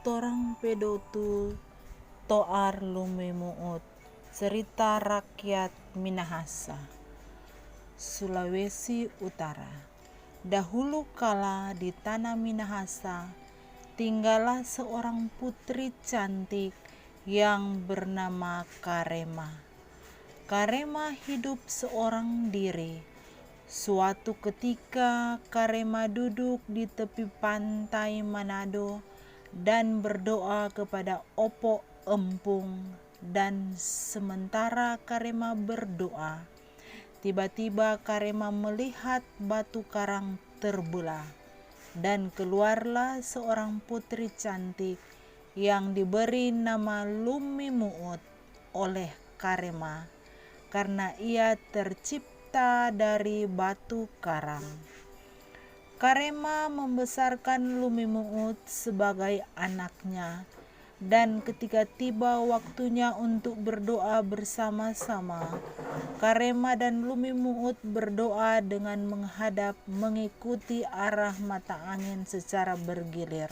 torang pedotu toar lumemuut, cerita rakyat Minahasa, Sulawesi Utara. Dahulu kala di tanah Minahasa tinggallah seorang putri cantik yang bernama Karema. Karema hidup seorang diri. Suatu ketika Karema duduk di tepi pantai Manado dan berdoa kepada Opo Empung, dan sementara Karema berdoa, tiba-tiba Karema melihat batu karang terbelah, dan keluarlah seorang putri cantik yang diberi nama Lumimuut oleh Karema karena ia tercipta dari batu karang. Karema membesarkan Lumimuut sebagai anaknya, dan ketika tiba waktunya untuk berdoa bersama-sama, Karema dan Lumimuut berdoa dengan menghadap mengikuti arah mata angin secara bergilir.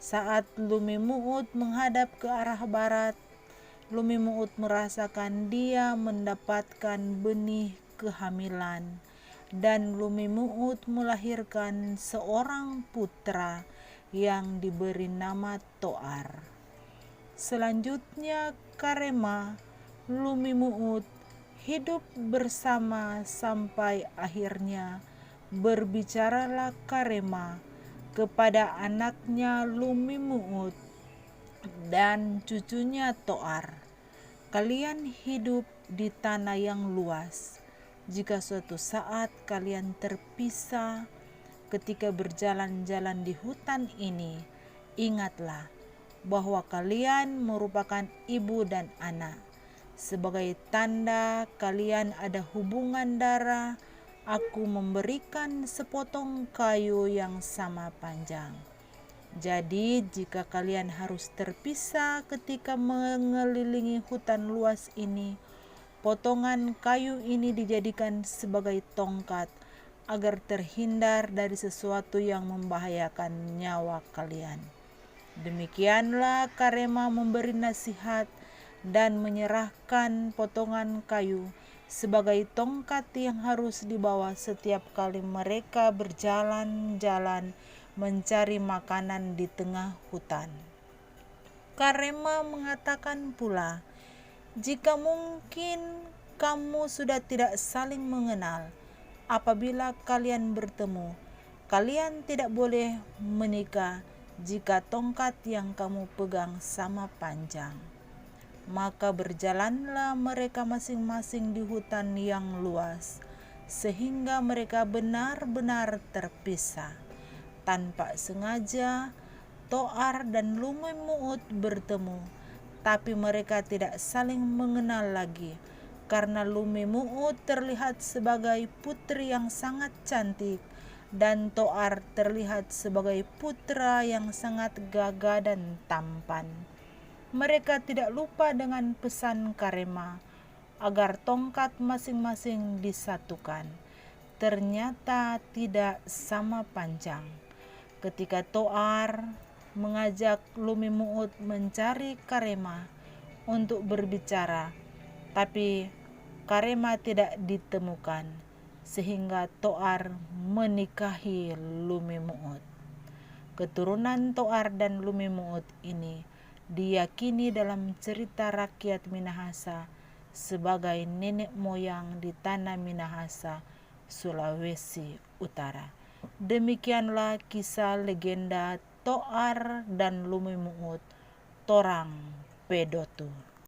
Saat Lumimuut menghadap ke arah barat, Lumimuut merasakan dia mendapatkan benih kehamilan, dan Lumimuut melahirkan seorang putra yang diberi nama Toar. Selanjutnya Karema, Lumimuut hidup bersama sampai akhirnya berbicaralah Karema kepada anaknya Lumimuut dan cucunya Toar. Kalian hidup di tanah yang luas. Jika suatu saat kalian terpisah ketika berjalan-jalan di hutan ini, ingatlah bahwa kalian merupakan ibu dan anak. Sebagai tanda kalian ada hubungan darah, aku memberikan sepotong kayu yang sama panjang. Jadi jika kalian harus terpisah ketika mengelilingi hutan luas ini, potongan kayu ini dijadikan sebagai tongkat agar terhindar dari sesuatu yang membahayakan nyawa kalian. Demikianlah Karema memberi nasihat dan menyerahkan potongan kayu sebagai tongkat yang harus dibawa setiap kali mereka berjalan-jalan mencari makanan di tengah hutan. Karema mengatakan pula, jika mungkin kamu sudah tidak saling mengenal, apabila kalian bertemu, kalian tidak boleh menikah jika tongkat yang kamu pegang sama panjang. Maka berjalanlah mereka masing-masing di hutan yang luas, sehingga mereka benar-benar terpisah. Tanpa sengaja, Toar dan Lumimuut bertemu, tapi mereka tidak saling mengenal lagi, karena Lumimuut terlihat sebagai putri yang sangat cantik, dan Toar terlihat sebagai putra yang sangat gagah dan tampan. Mereka tidak lupa dengan pesan Karema agar tongkat masing-masing disatukan. Ternyata tidak sama panjang. Ketika Toar mengajak Lumimuut mencari Karema untuk berbicara, tapi Karema tidak ditemukan, sehingga Toar menikahi Lumimuut. Keturunan Toar dan Lumimuut ini diyakini dalam cerita rakyat Minahasa sebagai nenek moyang di tanah Minahasa, Sulawesi Utara. Demikianlah kisah legenda Toar dan Lumimuut, torang pedotu.